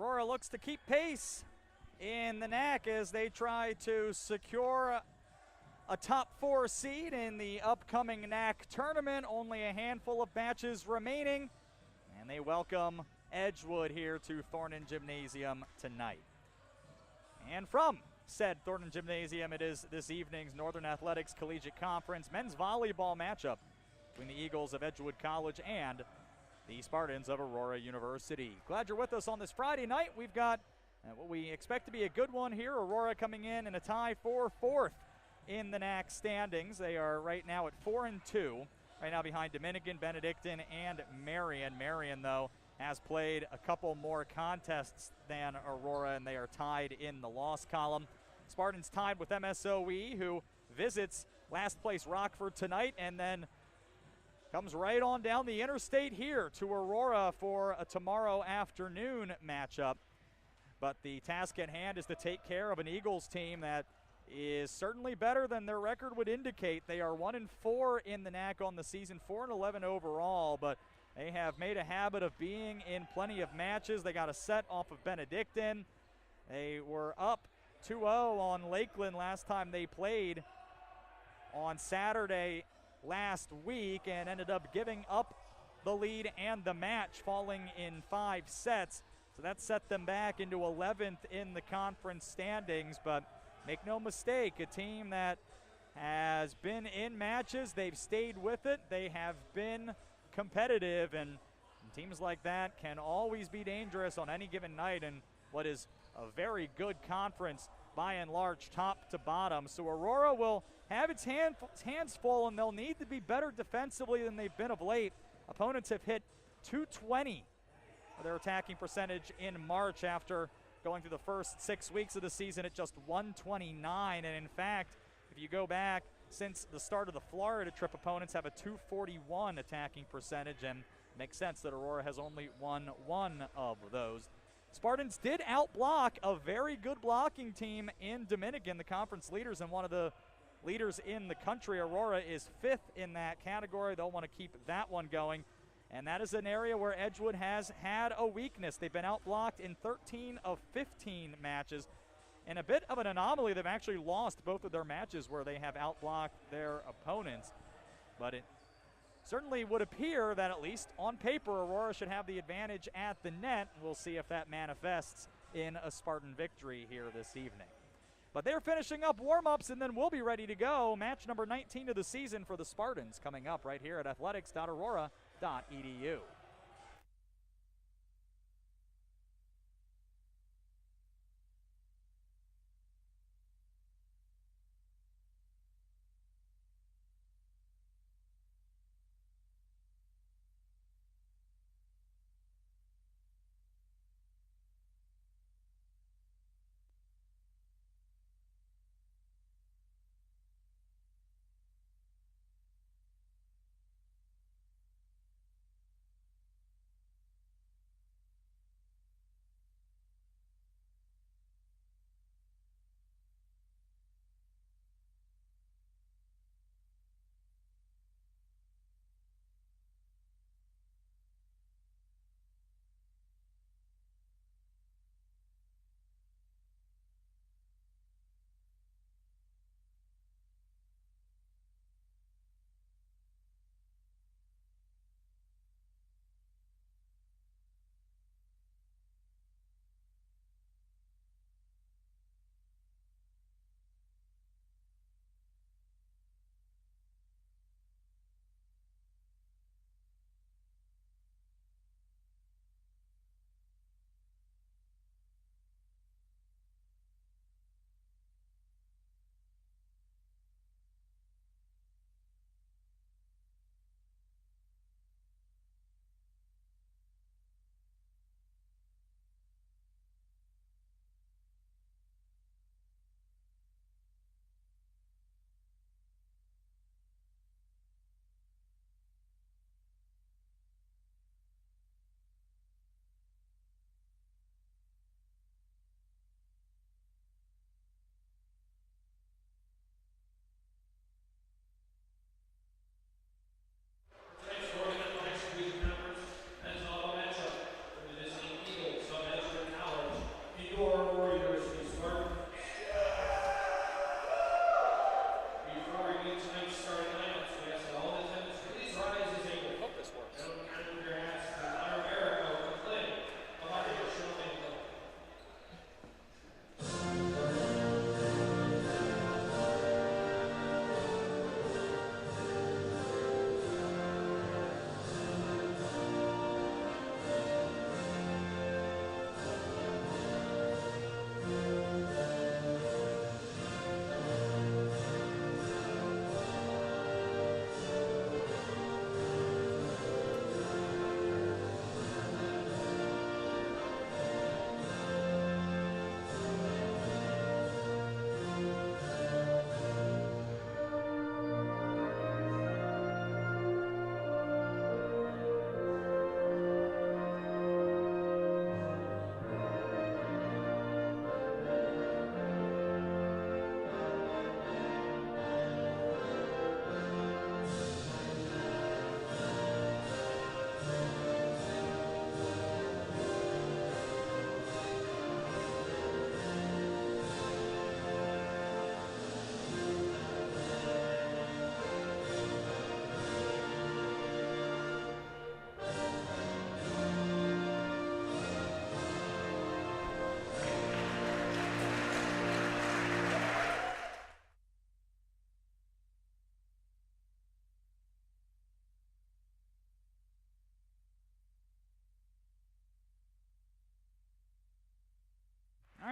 Aurora looks to keep pace in the NAC as they try to secure a top 4 seed in the upcoming NAC tournament. Only a handful of matches remaining, and they welcome Edgewood here to Thornton Gymnasium tonight. And from said Thornton Gymnasium, it is this evening's Northern Athletics Collegiate Conference men's volleyball matchup between the Eagles of Edgewood College and the Spartans of Aurora University. Glad you're with us on this Friday night. We've got what we expect to be a good one here. Aurora coming in a tie for 4th in the NAC standings. They are right now at 4-2, right now behind Dominican, Benedictine, and Marion. Marion, though, has played a couple more contests than Aurora, and they are tied in the loss column. Spartans tied with MSOE, who visits last place Rockford tonight, and then comes right on down the interstate here to Aurora for a tomorrow afternoon matchup. But the task at hand is to take care of an Eagles team that is certainly better than their record would indicate. They are 1-4 in the NAC on the season, 4-11 overall, but they have made a habit of being in plenty of matches. They got a set off of Benedictine. They were up 2-0 on Lakeland last time they played on Saturday last week and ended up giving up the lead and the match, falling in 5 sets. So that set them back into 11th in the conference standings. But make no mistake, a team that has been in matches, they've stayed with it, they have been competitive, and teams like that can always be dangerous on any given night in what is a very good conference by and large, top to bottom. So Aurora will have its hands full, and they'll need to be better defensively than they've been of late. Opponents have hit 220 for their attacking percentage in March after going through the first 6 weeks of the season at just 129. And in fact, if you go back since the start of the Florida trip, opponents have a 241 attacking percentage, and it makes sense that Aurora has only won 1 of those. Spartans did outblock a very good blocking team in Dominican, the conference leaders and one of the leaders in the country. Aurora is 5th in that category. They'll want to keep that one going. And that is an area where Edgewood has had a weakness. They've been outblocked in 13 of 15 matches. And a bit of an anomaly, they've actually lost both of their matches where they have outblocked their opponents. But it certainly would appear that, at least on paper, Aurora should have the advantage at the net. We'll see if that manifests in a Spartan victory here this evening. But they're finishing up warm-ups, and then we'll be ready to go. Match number 19 of the season for the Spartans coming up right here at athletics.aurora.edu.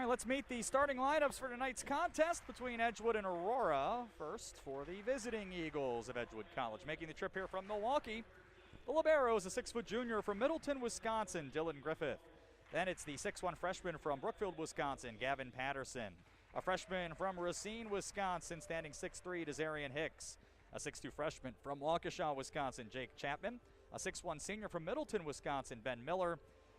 right, let's meet the starting lineups for tonight's contest between Edgewood and Aurora. First, for the visiting Eagles of Edgewood College. Making the trip here from Milwaukee, the libero is a 6-foot junior from Middleton, Wisconsin, Dylan Griffith. Then it's the 6'1 freshman from Brookfield, Wisconsin, Gavin Patterson. A freshman from Racine, Wisconsin, standing 6'3", Desarian Hicks. A 6'2 freshman from Waukesha, Wisconsin, Jake Chapman. A 6'1 senior from Middleton, Wisconsin, Ben Miller.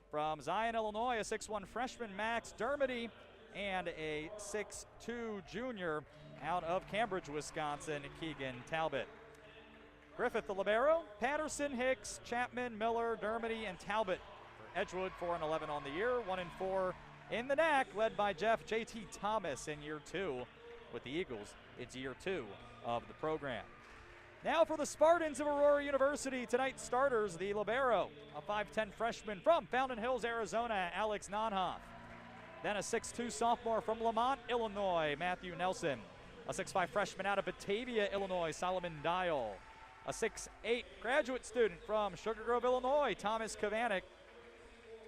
From Zion, Illinois, a 6'1 freshman, Max Dermody. And a 6'2 junior out of Cambridge, Wisconsin, Keegan Talbot. Griffith, the libero, Patterson, Hicks, Chapman, Miller, Dermody, and Talbot. For Edgewood, 4-11 on the year, 1-4 in the NAC, led by Jeff J.T. Thomas in year 2. With the Eagles, it's year 2 of the program. Now for the Spartans of Aurora University, tonight's starters, the libero, a 5'10 freshman from Fountain Hills, Arizona, Alex Nonhoff. Then a 6'2 sophomore from Lamont, Illinois, Matthew Nelson. A 6'5 freshman out of Batavia, Illinois, Solomon Dial. A 6'8 graduate student from Sugar Grove, Illinois, Thomas Kavanik.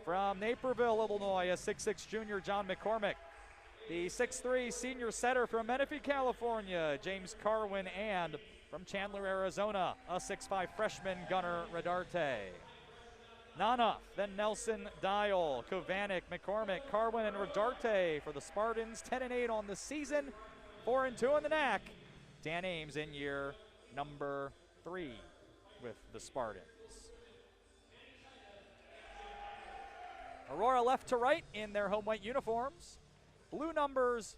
From Naperville, Illinois, a 6'6 junior, John McCormick. The 6'3 senior setter from Menifee, California, James Carwin, and from Chandler, Arizona, a 6'5 freshman, Gunnar Radarte. Nanoff, then Nelson, Dial, Kovanik, McCormick, Carwin, and Radarte for the Spartans. 10-8 on the season, 4-2 in the NAC. Dan Ames in year number 3 with the Spartans. Aurora left to right in their home white uniforms. Blue numbers,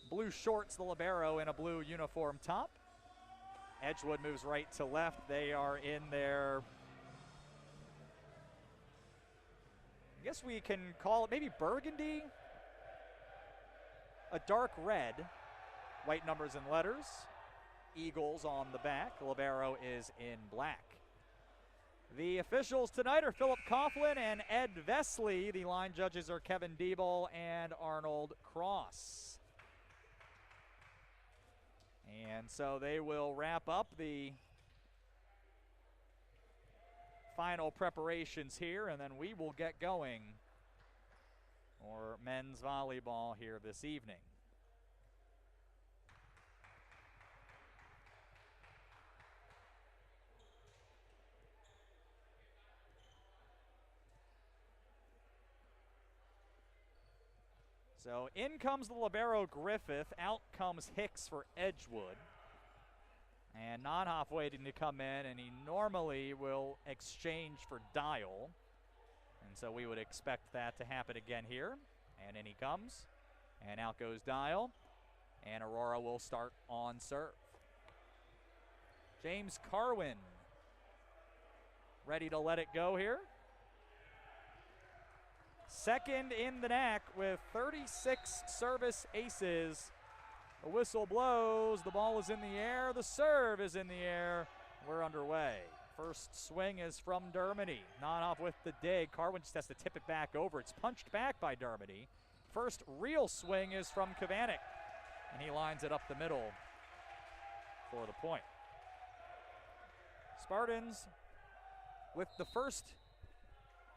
blue shorts, the libero, and a blue uniform top. Edgewood moves right to left. They are in their, I guess we can call it maybe burgundy, a dark red, white numbers and letters, Eagles on the back. Libero is in black. The officials tonight are Philip Coughlin and Ed Vesley. The line judges are Kevin Diebel and Arnold Cross. And so they will wrap up the final preparations here, and then we will get going for men's volleyball here this evening. So in comes the libero Griffith, out comes Hicks for Edgewood. And Nonhoff waiting to come in, and he normally will exchange for Dial. And so we would expect that to happen again here. And in he comes, and out goes Dial. And Aurora will start on serve. James Carwin ready to let it go here. Second in the NAC with 36 service aces. The whistle blows, the ball is in the air, the serve is in the air. We're underway. First swing is from Dermody. Nonhoff with the dig. Carwin just has to tip it back over. It's punched back by Dermody. First real swing is from Kavanik, and he lines it up the middle for the point. Spartans with the first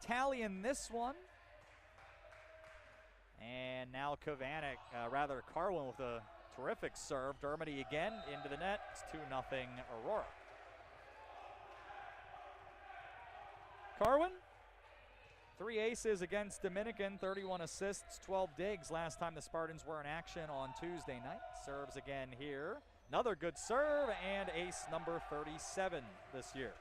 tally in this one. And now Kavanik, Carwin with a terrific serve. Dermody again into the net. It's 2-0 Aurora. Carwin, 3 aces against Dominican, 31 assists, 12 digs last time the Spartans were in action on Tuesday night. Serves again here. Another good serve, and ace number 37 this year.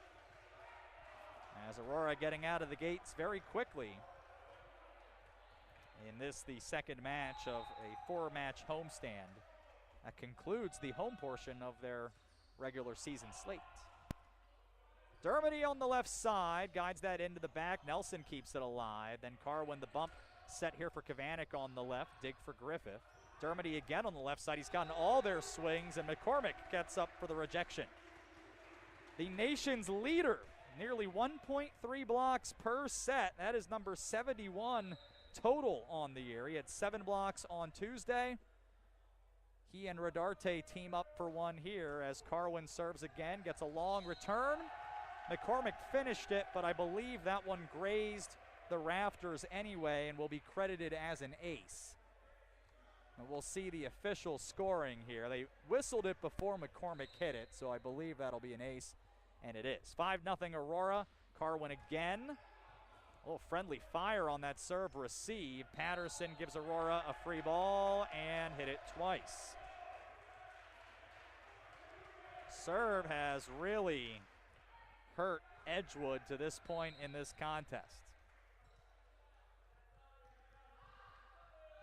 As Aurora getting out of the gates very quickly. In this, the second match of a 4-match homestand that concludes the home portion of their regular season slate. Dermody on the left side, guides that into the back. Nelson keeps it alive. Then Carwin, the bump set here for Kavanik on the left. Dig for Griffith. Dermody again on the left side. He's gotten all their swings, and McCormick gets up for the rejection. The nation's leader, nearly 1.3 blocks per set. That is number 71 total on the year. He had 7 blocks on Tuesday. He and Radarte team up for one here as Carwin serves again, gets a long return. McCormick finished it, but I believe that one grazed the rafters anyway and will be credited as an ace. And we'll see the official scoring here. They whistled it before McCormick hit it, so I believe that'll be an ace, and it is. 5-0 Aurora. Carwin again. A little friendly fire on that serve receive. Patterson gives Aurora a free ball and hit it twice. Serve has really hurt Edgewood to this point in this contest.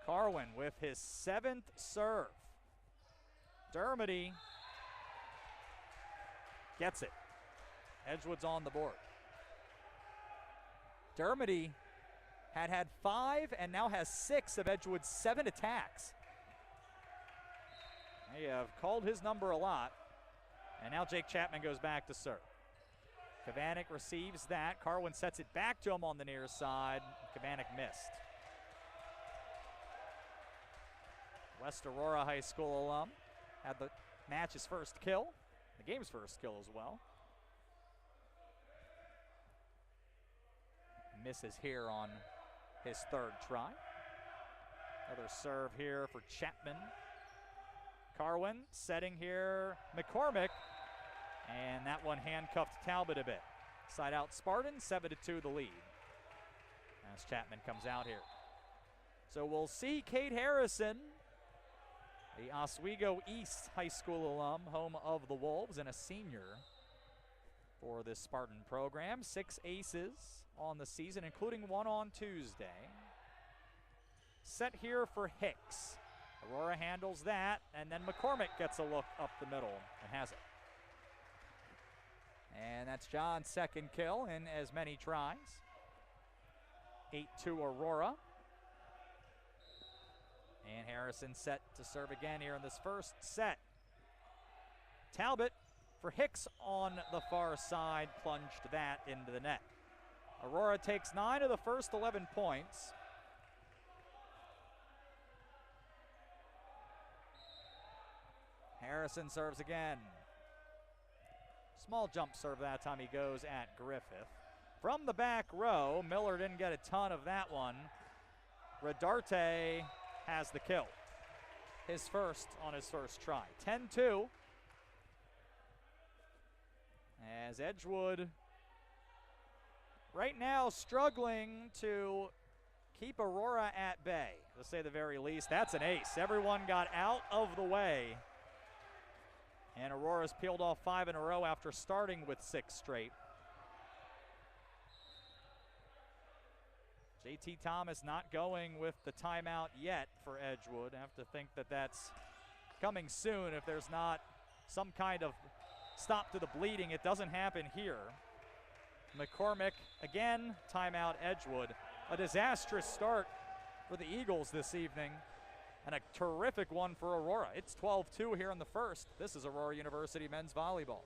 Carwin with his 7th serve. Dermody gets it. Edgewood's on the board. Dermody had 5 and now has 6 of Edgewood's 7 attacks. They have called his number a lot. And now Jake Chapman goes back to serve. Kavanik receives that. Carwin sets it back to him on the near side. Kavanik missed. West Aurora High School alum had the match's first kill, the game's first kill as well. Misses here on his 3rd try. Another serve here for Chapman. Carwin setting here McCormick, and that one handcuffed Talbot a bit. Side out Spartan, 7-2 the lead as Chapman comes out here. So we'll see Kate Harrison, the Oswego East High School alum, home of the Wolves, and a senior for this Spartan program. 6 aces on the season, including one on Tuesday. Set here for Hicks. Aurora handles that, and then McCormick gets a look up the middle and has it. And that's John's 2nd kill in as many tries. 8-2 Aurora. And Harrison set to serve again here in this first set. Talbot for Hicks on the far side, plunged that into the net. Aurora takes 9 of the first 11 points. Harrison serves again. Small jump serve that time, he goes at Griffith. From the back row, Miller didn't get a ton of that one. Rodarte has the kill. His first on his first try. 10-2. As Edgewood right now struggling to keep Aurora at bay, to say the very least. That's an ace. Everyone got out of the way. And Aurora's peeled off 5 in a row after starting with 6 straight. JT Thomas not going with the timeout yet for Edgewood. I have to think that that's coming soon if there's not some kind of stop to the bleeding. It doesn't happen here. McCormick again, timeout Edgewood. A disastrous start for the Eagles this evening, and a terrific one for Aurora. It's 12-2 here in the first. This is Aurora University men's volleyball.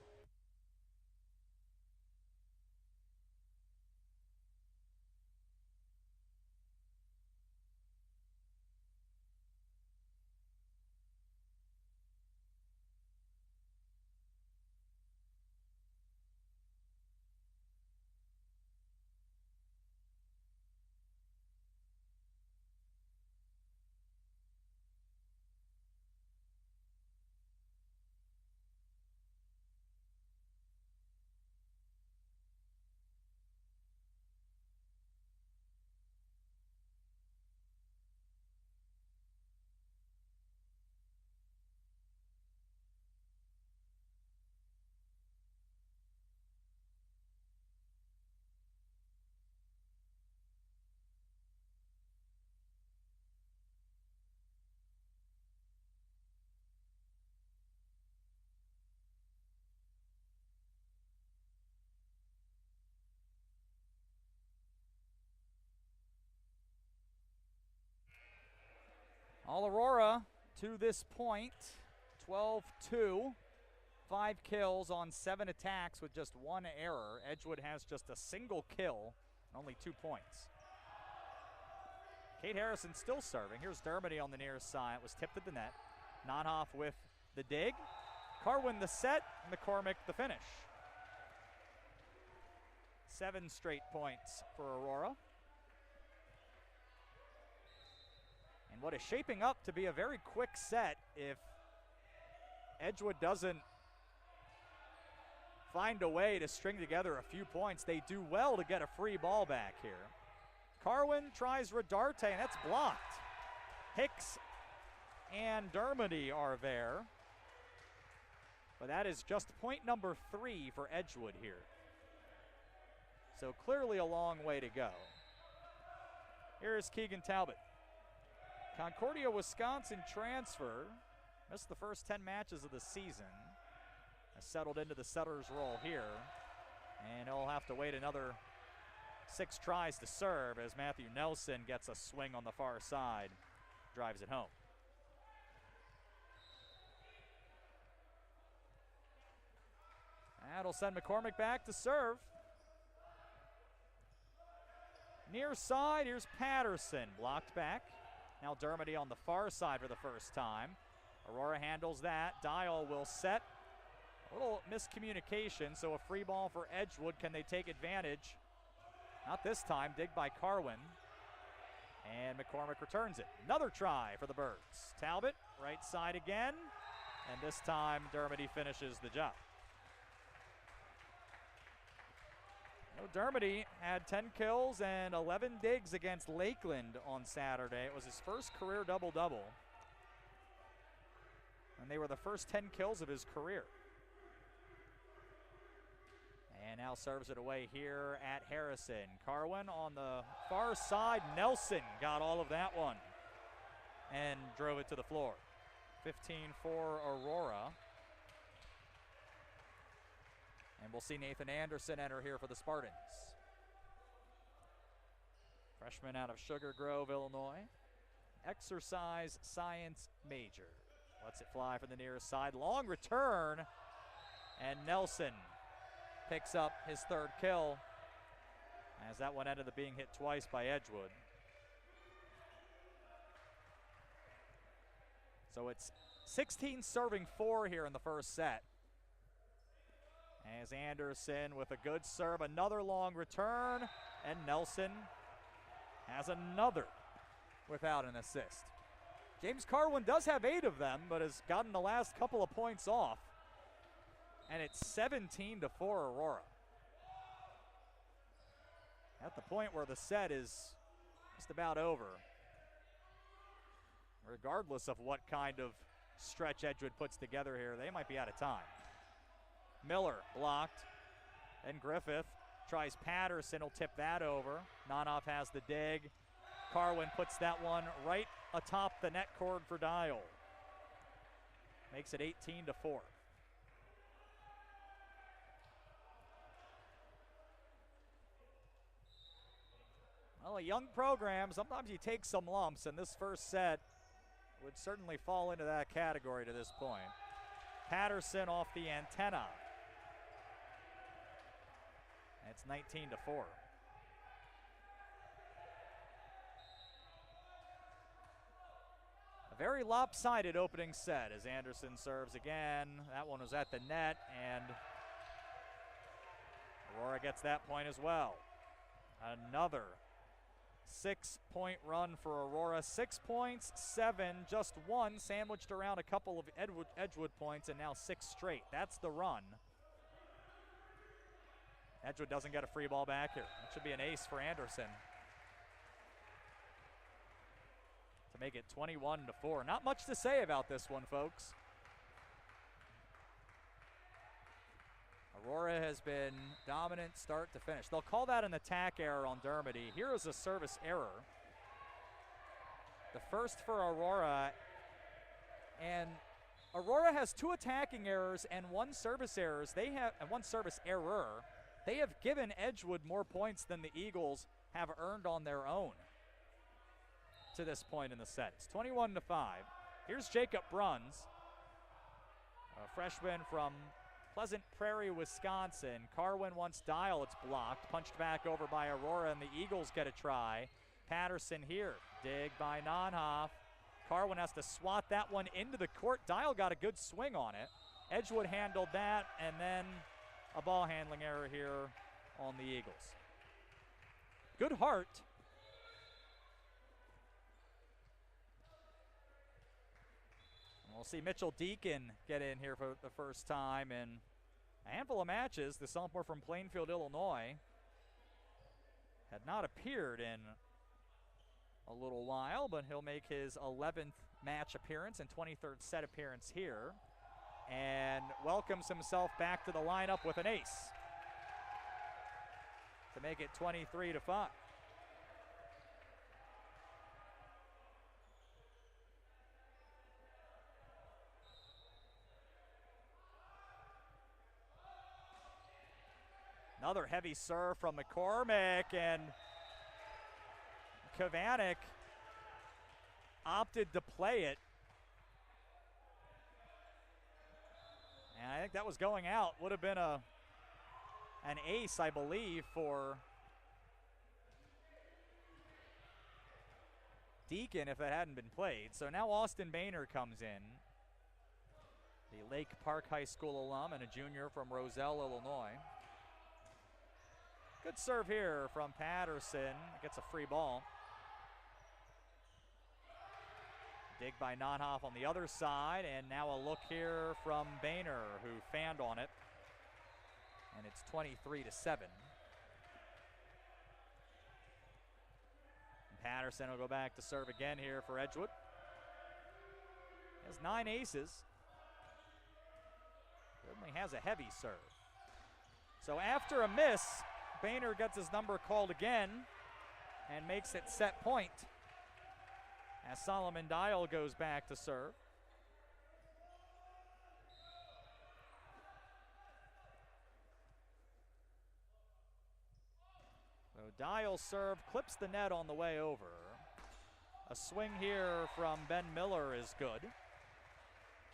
All Aurora to this point, 12-2. 5 kills on 7 attacks with just 1 error. Edgewood has just a single kill, only 2 points. Kate Harrison still serving. Here's Dermody on the near side. It was tipped at the net. Nonhoff with the dig. Carwin the set. McCormick the finish. 7 straight points for Aurora. And what is shaping up to be a very quick set if Edgewood doesn't find a way to string together a few points. They do well to get a free ball back here. Carwin tries Rodarte, and that's blocked. Hicks and Dermody are there. But that is just point number 3 for Edgewood here. So clearly a long way to go. Here's Keegan Talbot. Concordia, Wisconsin transfer. Missed the first 10 matches of the season. Has settled into the setter's role here. And he'll have to wait another 6 tries to serve as Matthew Nelson gets a swing on the far side. Drives it home. That'll send McCormick back to serve. Near side, here's Patterson. Blocked back. Now Dermody on the far side for the first time. Aurora handles that. Dial will set. A little miscommunication, so a free ball for Edgewood. Can they take advantage? Not this time. Dig by Carwin. And McCormick returns it. Another try for the Birds. Talbot, right side again. And this time, Dermody finishes the job. Dermody had 10 kills and 11 digs against Lakeland on Saturday. It was his first career double-double. And they were the first 10 kills of his career. And now serves it away here at Harrison. Carwin on the far side. Nelson got all of that one and drove it to the floor. 15 for Aurora. And we'll see Nathan Anderson enter here for the Spartans. Freshman out of Sugar Grove, Illinois. Exercise science major. Lets it fly from the nearest side. Long return. And Nelson picks up his 3rd kill, as that one ended up being hit twice by Edgewood. So it's 16 serving 4 here in the first set. As Anderson with a good serve, another long return, and Nelson has another without an assist. James Carwin does have 8 of them, but has gotten the last couple of points off. And it's 17-4 Aurora. At the point where the set is just about over. Regardless of what kind of stretch Edgewood puts together here, they might be out of time. Miller blocked. Then Griffith tries Patterson, will tip that over. Nanoff has the dig. Carwin puts that one right atop the net cord for Dial. Makes it 18-4. Well, a young program, sometimes you take some lumps, and this first set would certainly fall into that category to this point. Patterson off the antenna. It's 19-4. A very lopsided opening set as Anderson serves again. That one was at the net, and Aurora gets that point as well. Another 6-point run for Aurora. 6 points, 7, just 1 sandwiched around a couple of Edgewood points, and now 6 straight. That's the run. Edgewood doesn't get a free ball back here. That should be an ace for Anderson to make it 21-4. Not much to say about this one, folks. Aurora has been dominant start to finish. They'll call that an attack error on Dermody. Here is a service error. The first for Aurora. And Aurora has 2 attacking errors and 1 service errors. And 1 service error. They have given Edgewood more points than the Eagles have earned on their own to this point in the set. It's 21-5. Here's Jacob Bruns, a freshman from Pleasant Prairie, Wisconsin. Carwin wants Dial. It's blocked. Punched back over by Aurora, and the Eagles get a try. Patterson here. Dig by Nonhoff. Carwin has to swat that one into the court. Dial got a good swing on it. Edgewood handled that, and then a ball handling error here on the Eagles. Good heart. We'll see Mitchell Deacon get in here for the first time in a handful of matches. The sophomore from Plainfield, Illinois, had not appeared in a little while, but he'll make his 11th match appearance and 23rd set appearance here, and welcomes himself back to the lineup with an ace to make it 23-5. Another heavy serve from McCormick, and Kavanek opted to play it. And I think that was going out. Would have been an ace, I believe, for Deacon if that hadn't been played. So now Austin Boehner comes in, the Lake Park High School alum and a junior from Roselle, Illinois. Good serve here from Patterson. Gets a free ball. Dig by Nonhoff on the other side, and now a look here from Boehner, who fanned on it. And it's 23-7. Patterson will go back to serve again here for Edgewood. He has 9 aces. Certainly has a heavy serve. So after a miss, Boehner gets his number called again and makes it set point as Solomon Dial goes back to serve. So Dial's serve clips the net on the way over. A swing here from Ben Miller is good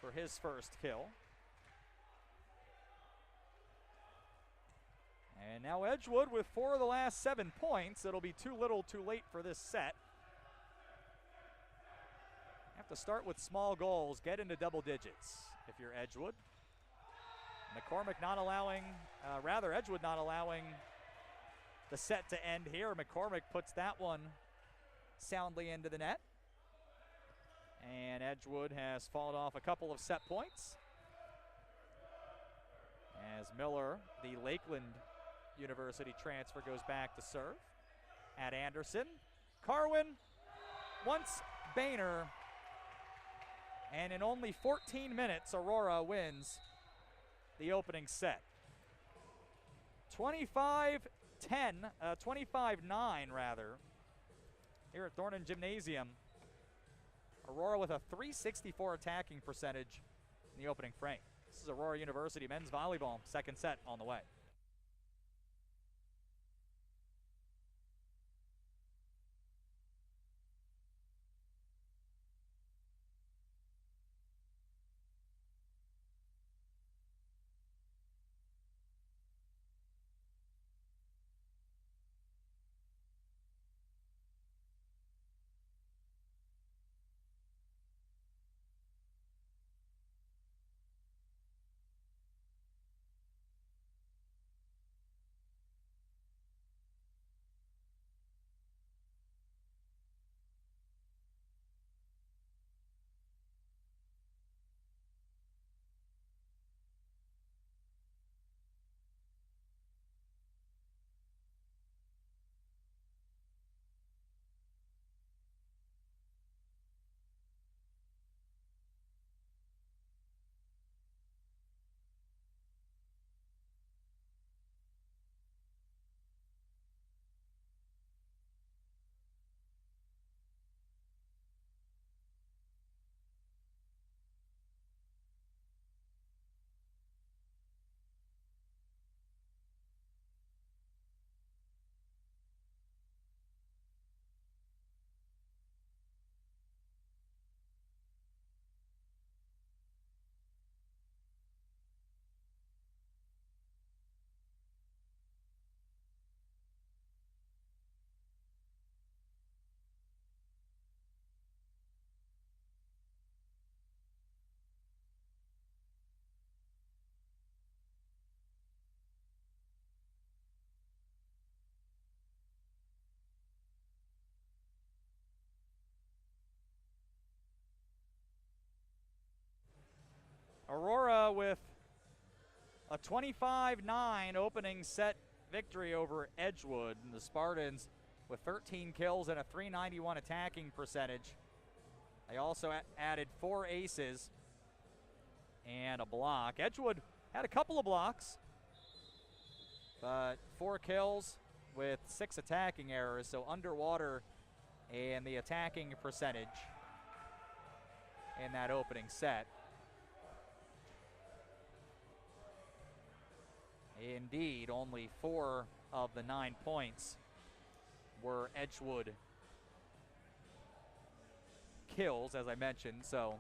for his first kill. And now Edgewood with 4 of the last 7 points. It'll be too little too late for this set. Have to start with small goals, get into double digits if you're Edgewood. McCormick not allowing, Edgewood not allowing the set to end here. McCormick puts that one soundly into the net. And Edgewood has fallen off a couple of set points as Miller, the Lakeland University transfer, goes back to serve at Anderson. Carwin wants Boehner, and in only 14 minutes, Aurora wins the opening set. 25-9 rather, here at Thornton Gymnasium. Aurora with a .364 attacking percentage in the opening frame. This is Aurora University men's volleyball, second set on the way. Aurora with a 25-9 opening set victory over Edgewood. And the Spartans with 13 kills and a .391 attacking percentage. They also added 4 aces and a block. Edgewood had a couple of blocks, but 4 kills with 6 attacking errors, so underwater in the attacking percentage in that opening set. Indeed, only 4 of the 9 points were Edgewood kills, as I mentioned, so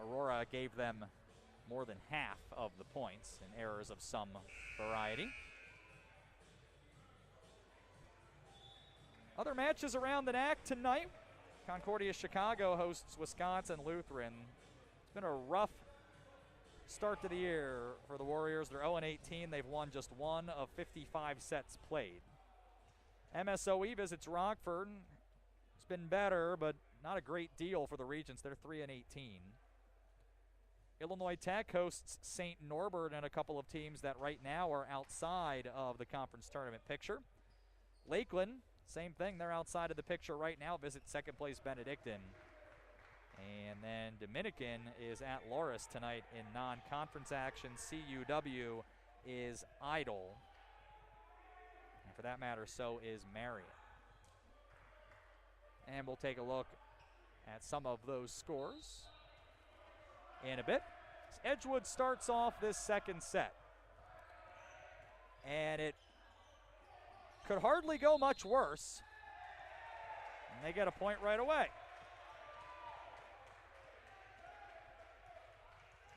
Aurora gave them more than half of the points in errors of some variety. Other matches around the NAC tonight. Concordia Chicago hosts Wisconsin Lutheran. It's been a rough start to the year for the Warriors. They're 0-18. They've won just 1 of 55 sets played. MSOE visits Rockford. It's been better, but not a great deal for the Regents. They're 3-18. Illinois Tech hosts St. Norbert and a couple of teams that right now are outside of the conference tournament picture. Lakeland, same thing. They're outside of the picture right now. Visit second place Benedictine. And then Dominican is at Loras tonight in non-conference action. CUW is Idle. And for that matter, so is Marion. And we'll take a look at some of those scores in a bit. Edgewood starts off this second set. And it could hardly go much worse. And they get a point right away.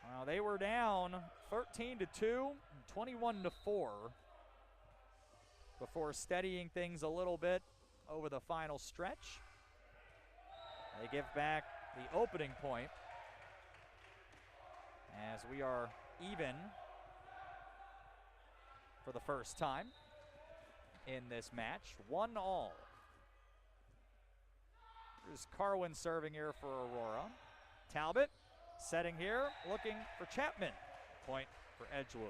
Well, they were down 13-2, 21-4 before steadying things a little bit over the final stretch. They give back the opening point as we are even for the first time in this match, 1-all. Here's Carwin serving here for Aurora. Talbot setting here, looking for Chapman. Point for Edgewood.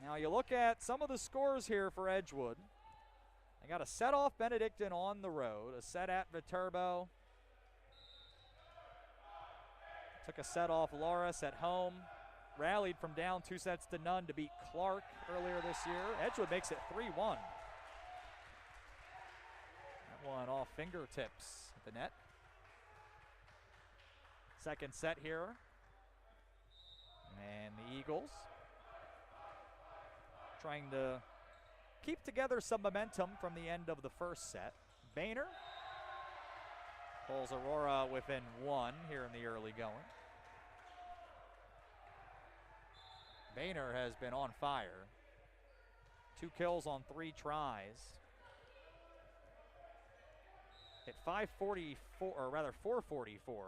Now you look at some of the scores here for Edgewood. They got a set off Benedictine on the road, a set at Viterbo. Took a set off Loras at home. Rallied from down 2-0 to beat Clark earlier this year. Edgewood makes it 3-1. That one off fingertips at the net. Second set here. And the Eagles trying to keep together some momentum from the end of the first set. Boehner pulls Aurora within 1 here in the early going. Boehner has been on fire. 2 kills on 3 tries. Hit 544, or rather 444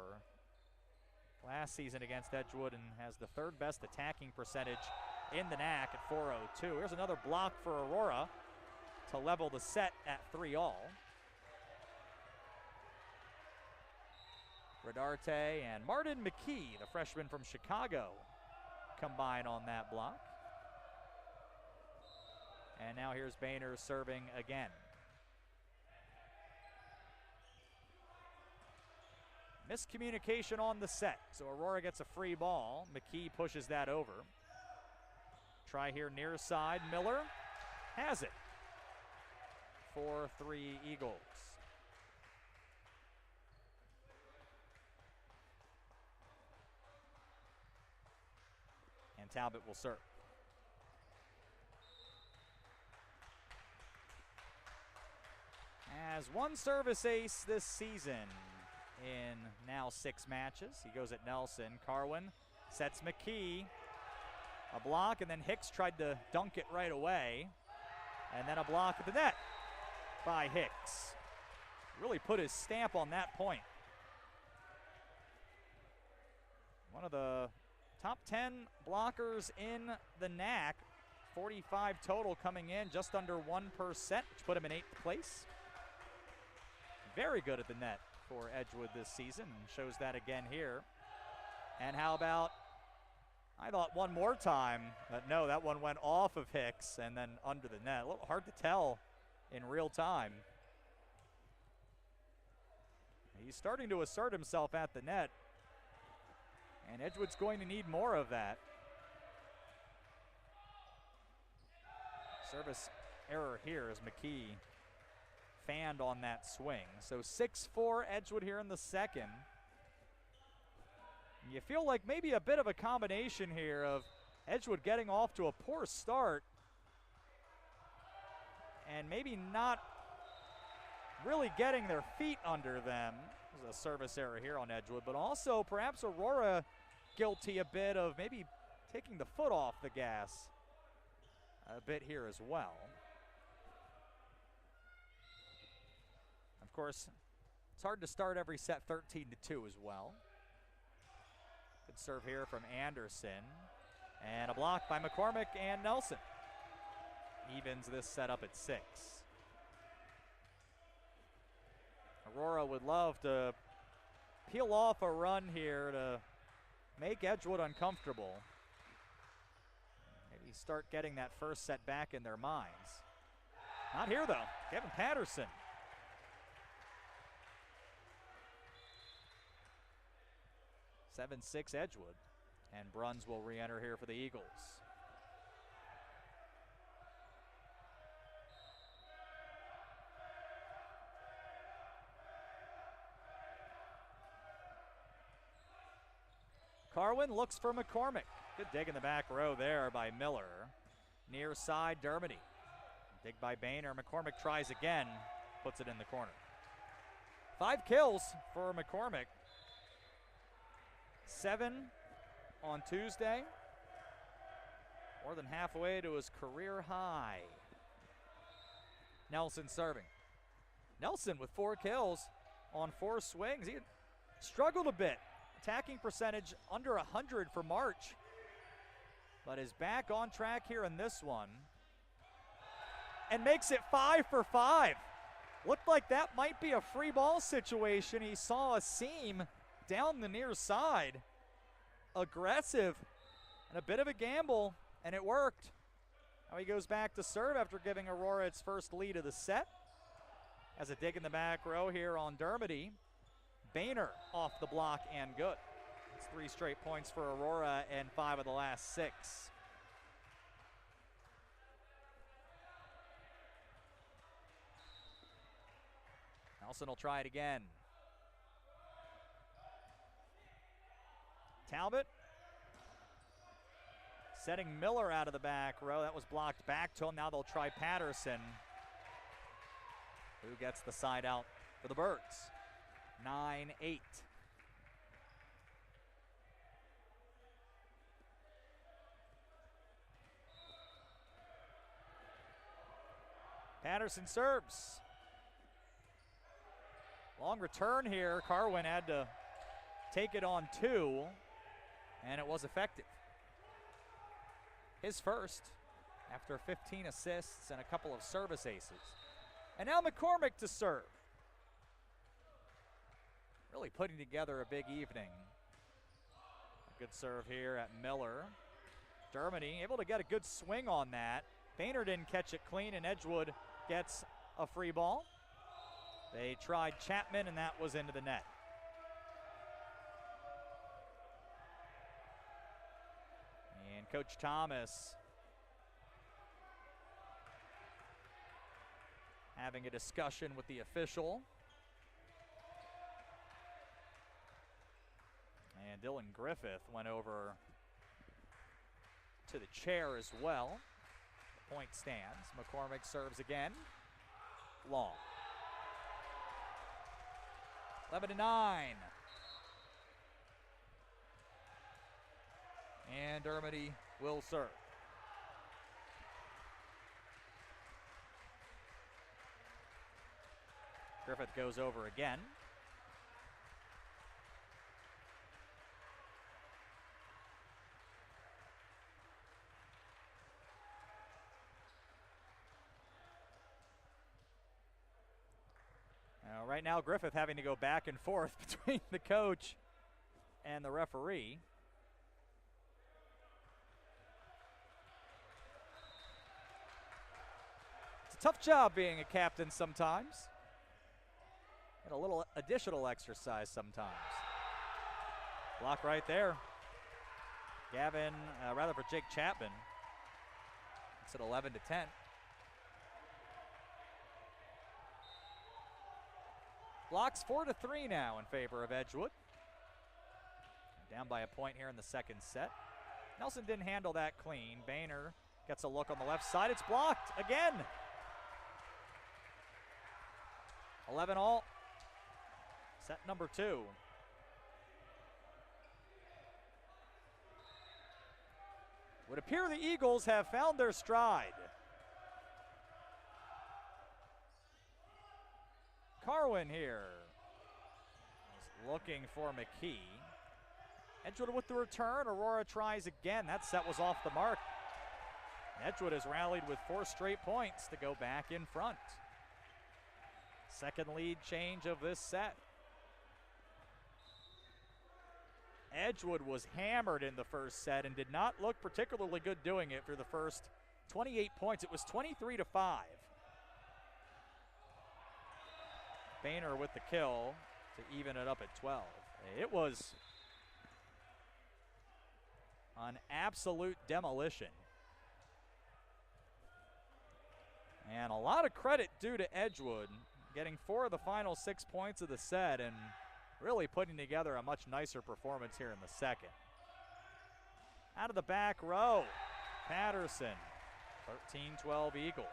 last season against Edgewood, and has the 3rd best attacking percentage in the NAC at 402. Here's another block for Aurora to level the set at 3-all. Rodarte and Martin McKee, the freshman from Chicago, combine on that block. And now here's Boehner serving again. Miscommunication on the set, so Aurora gets a free ball. McKee pushes that over. Try here near side, Miller has it. 4-3 Eagles. And Talbot will serve. Has 1 service ace this season in now 6 matches. He goes at Nelson. Carwin sets McKee. A block, and then Hicks tried to dunk it right away. And then a block at the net by Hicks. Really put his stamp on that point. One of the top 10 blockers in the NAC. 45 total coming in, just under 1%, which put him in 8th place. Very good at the net for Edgewood this season, and shows that again here. And how about, I thought one more time, but no, that one went off of Hicks and then under the net. A little hard to tell in real time. He's starting to assert himself at the net, and Edgewood's going to need more of that. Service error here as McKee fanned on that swing. So 6-4 Edgewood here in the second. And you feel like maybe a bit of a combination here of Edgewood getting off to a poor start and maybe not really getting their feet under them. There's a service error here on Edgewood, but also perhaps Aurora guilty a bit of maybe taking the foot off the gas a bit here as well. Of course, it's hard to start every set 13-2 as well. Good serve here from Anderson. And a block by McCormick and Nelson. Evens this set up at 6. Aurora would love to peel off a run here to make Edgewood uncomfortable. Maybe start getting that first set back in their minds. Not here though, Kevin Patterson. (7-6) Edgewood, and Bruns will re-enter here for the Eagles. Carwin looks for McCormick. Good dig in the back row there by Miller. Near side, Dermody. Dig by Boehner. McCormick tries again, puts it in the corner. 5 kills for McCormick. 7 on Tuesday. More than halfway to his career high. Nelson serving. Nelson with 4 kills on 4 swings. He struggled a bit. Attacking percentage under 100 for March, but is back on track here in this one and makes it 5 for 5. Looked like that might be a free ball situation. He saw a seam down the near side. Aggressive and a bit of a gamble, and it worked. Now he goes back to serve after giving Aurora its first lead of the set. Has a dig in the back row here on Dermody. Boehner off the block and good. It's 3 straight points for Aurora and 5 of the last 6. Nelson will try it again. Talbot setting Miller out of the back row. That was blocked back to him. Now they'll try Patterson, who gets the side out for the Birds. 9-8. Patterson serves. Long return here. Carwin had to take it on 2, and it was effective. His first after 15 assists and a couple of service aces. And now McCormick to serve. Really putting together a big evening. A good serve here at Miller. Dermody able to get a good swing on that. Boehner didn't catch it clean, and Edgewood gets a free ball. They tried Chapman, and that was into the net. And Coach Thomas having a discussion with the official. And Dylan Griffith went over to the chair as well. The point stands. McCormick serves again. Long. 11-9. And Dermody will serve. Griffith goes over again. All right. Right now, Griffith having to go back and forth between the coach and the referee. It's a tough job being a captain sometimes. And a little additional exercise sometimes. Block right there. For Jake Chapman. It's at 11-10. Blocks 4-3 now in favor of Edgewood. Down by a point here in the second set. Nelson didn't handle that clean. Boehner gets a look on the left side. It's blocked again. 11 all. Set number 2. Would appear the Eagles have found their stride. Carwin here is looking for McKee. Edgewood with the return. Aurora tries again. That set was off the mark. Edgewood has rallied with 4 straight points to go back in front. Second lead change of this set. Edgewood was hammered in the first set and did not look particularly good doing it through the first 28 points. It was 23-5. Boehner with the kill to even it up at 12. It was an absolute demolition. And a lot of credit due to Edgewood, getting 4 of the final 6 points of the set and really putting together a much nicer performance here in the second. Out of the back row, Patterson, 13-12 Eagles.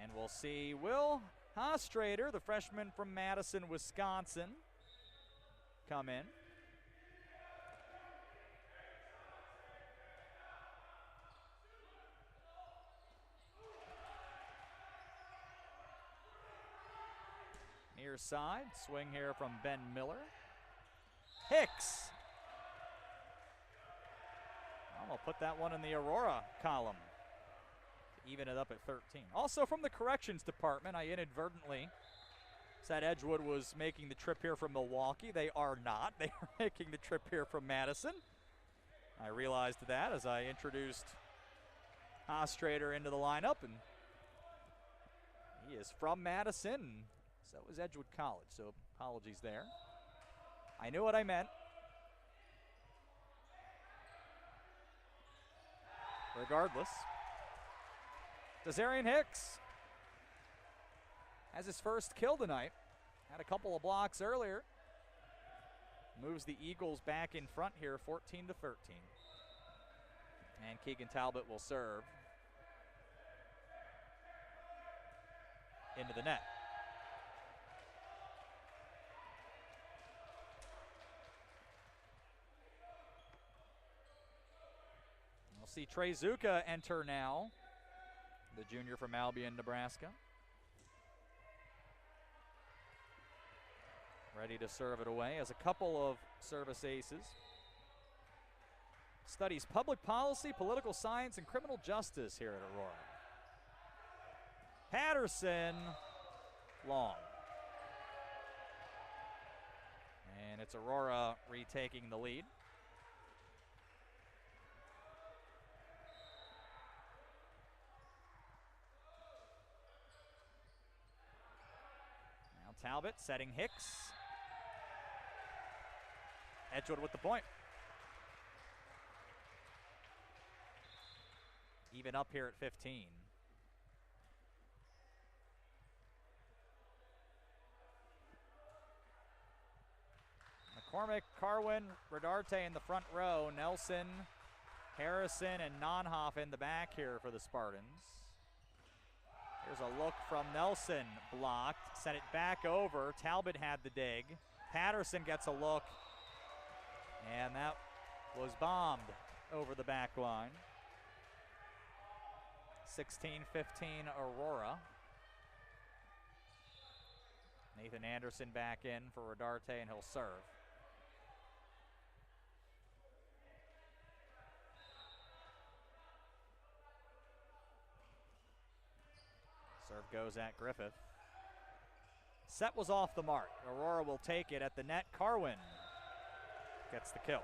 And we'll see Will Hostrader, the freshman from Madison, Wisconsin, come in. Near side, swing here from Ben Miller. Hicks. I'll put that one in the Aurora column to even it up at 13. Also from the corrections department, I inadvertently said Edgewood was making the trip here from Milwaukee. They are not. They are making the trip here from Madison. I realized that as I introduced Hostrader into the lineup, and he is from Madison. So is Edgewood College, so apologies there. I knew what I meant. Regardless, Desarian Hicks has his first kill tonight. Had a couple of blocks earlier. Moves the Eagles back in front here, 14-13. And Keegan Talbot will serve into the net. We'll see Trey Zuka enter now, the junior from Albion, Nebraska. Ready to serve it away, as a couple of service aces. Studies public policy, political science, and criminal justice here at Aurora. Patterson, long. And it's Aurora retaking the lead. Talbot setting Hicks. Edgewood with the point. Even up here at 15. McCormick, Carwin, Rodarte in the front row. Nelson, Harrison, and Nonhoff in the back here for the Spartans. Here's a look from Nelson, blocked, sent it back over. Talbot had the dig. Patterson gets a look, and that was bombed over the back line. 16-15 Aurora. Nathan Anderson back in for Rodarte, and he'll serve. goes at Griffith. Set was off the mark. Aurora will take it at the net. Carwin gets the kill.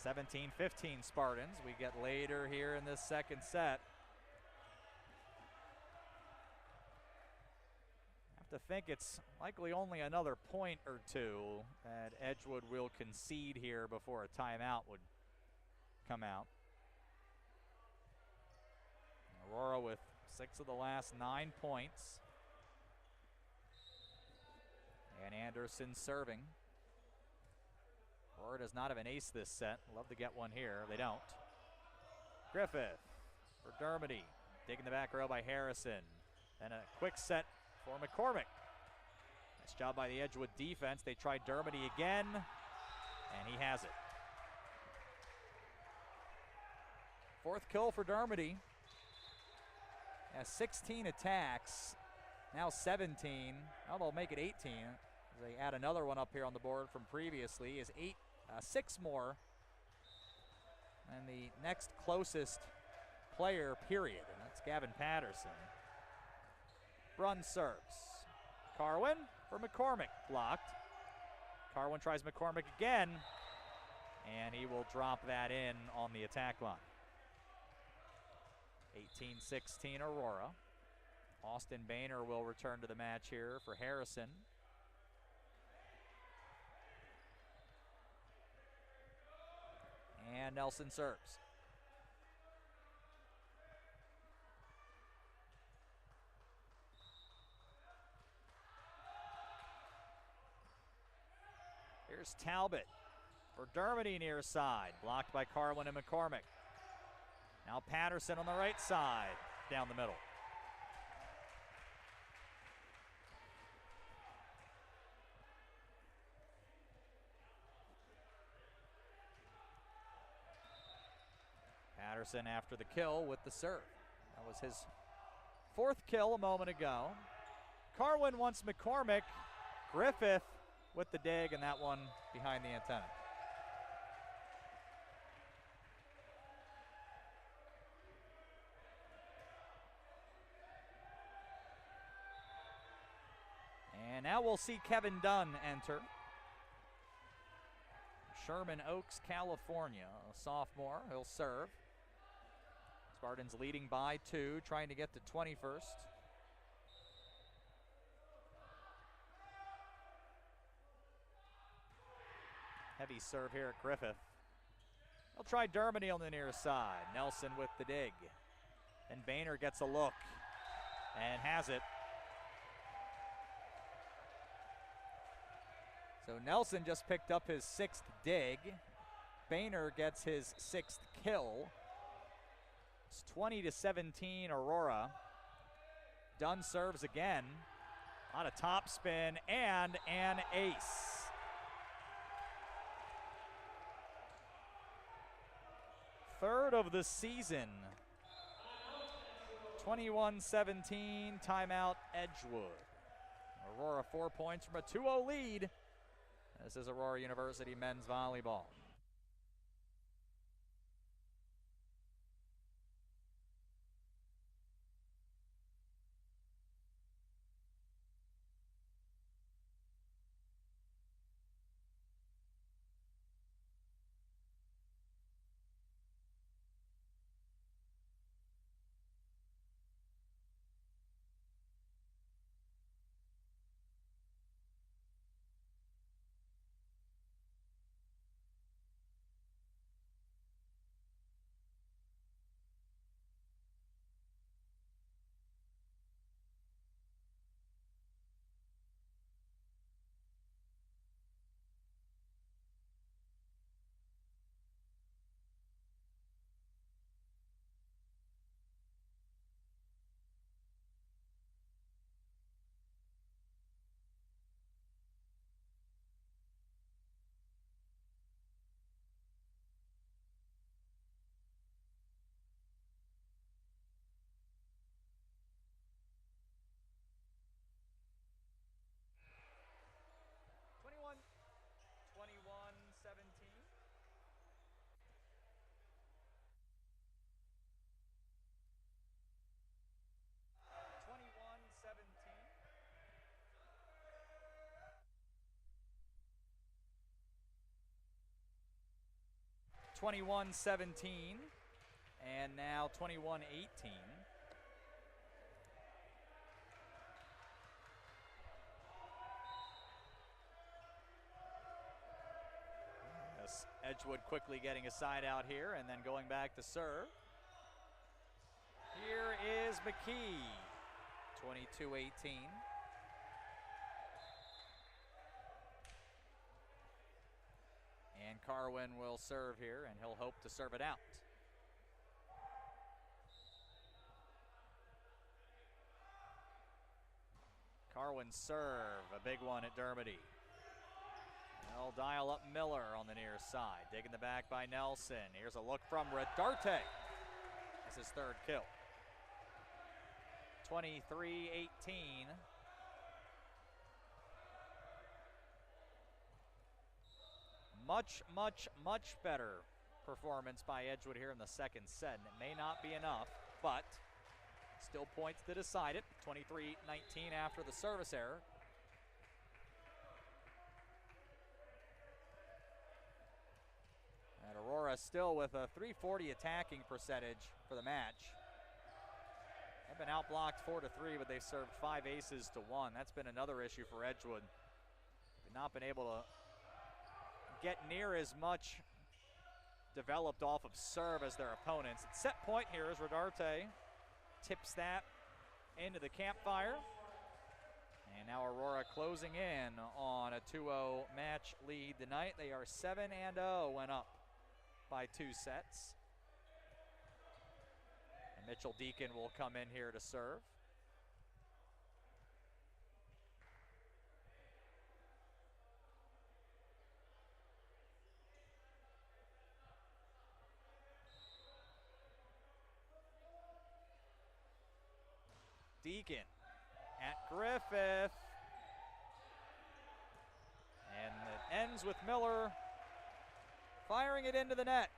17-15 Spartans. We get later here in this second set. Have to think it's likely only another point or two that Edgewood will concede here before a timeout would come out. Aurora with 6 of the last 9 points. And Anderson serving. Aurora does not have an ace this set. Love to get one here. They don't. Griffith for Dermody. Digging the back row by Harrison. And a quick set for McCormick. Nice job by the Edgewood defense. They try Dermody again, and he has it. 4th kill for Dermody. Has 16 attacks, now 17. Well, they'll make it 18. They add another one up here on the board from previously. Is 6 more. And the next closest player, period, and that's Gavin Patterson. Brunn serves. Carwin for McCormick, blocked. Carwin tries McCormick again, and he will drop that in on the attack line. 18-16 Aurora. Austin Boehner will return to the match here for Harrison. And Nelson serves. Here's Talbot for Dermody near side. Blocked by Carwin and McCormick. Now Patterson on the right side, down the middle. Patterson after the kill with the serve. That was his 4th kill a moment ago. Carwin wants McCormick. Griffith with the dig, and that one behind the antenna. And now we'll see Kevin Dunn enter. Sherman Oaks, California, a sophomore. He'll serve. Spartans leading by 2, trying to get to 21st. Heavy serve here at Griffith. They'll try Dermody on the near side. Nelson with the dig. And Boehner gets a look and has it. So Nelson just picked up his 6th dig. Boehner gets his 6th kill. It's 20-17 Aurora. Dunn serves again. On a top spin and an ace. Third of the season. 21-17, timeout Edgewood. Aurora 4 points from a 2-0 lead. This is Aurora University men's volleyball. 21-17, and now 21-18. Yes, Edgewood quickly getting a side out here and then going back to serve. Here is McKee, 22-18. And Carwin will serve here, and he'll hope to serve it out. Carwin's serve, a big one at Dermody. They'll dial up Miller on the near side. Digging the back by Nelson. Here's a look from Rodarte. That's his third kill. 23-18. Much, much, much better performance by Edgewood here in the second set. And it may not be enough, but still points to decide it. 23-19 after the service error. And Aurora still with a .340 attacking percentage for the match. They've been outblocked 4-3, but they've served 5 aces to 1. That's been another issue for Edgewood. They've not been able to get near as much developed off of serve as their opponents. At set point here as Rodarte tips that into the campfire. And now Aurora closing in on a 2-0 match lead tonight. They are 7-0, went up by 2 sets. And Mitchell Deacon will come in here to serve. Deacon at Griffith. And it ends with Miller firing it into the net.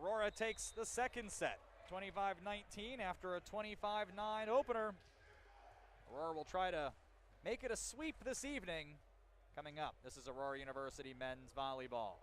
Aurora takes the second set, 25-19 after a 25-9 opener. Aurora will try to make it a sweep this evening. Coming up, this is Aurora University men's volleyball.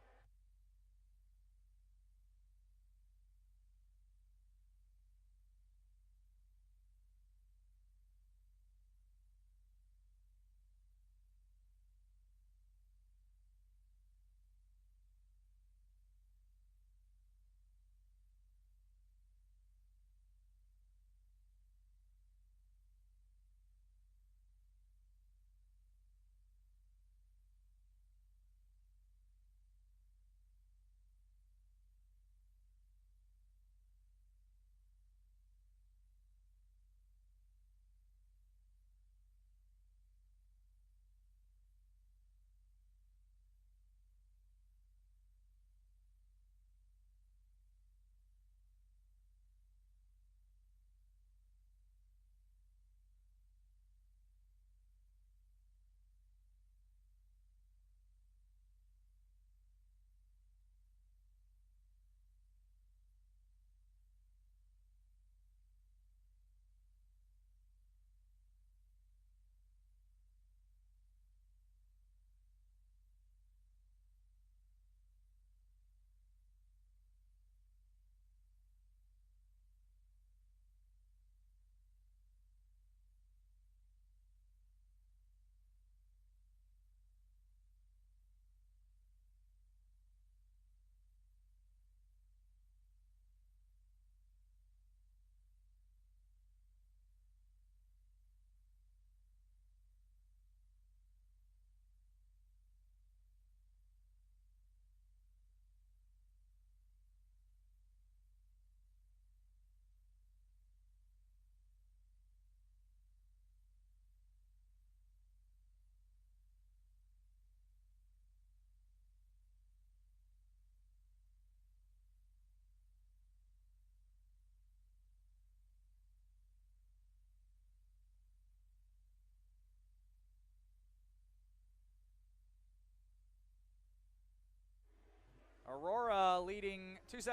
Aurora leading 2-0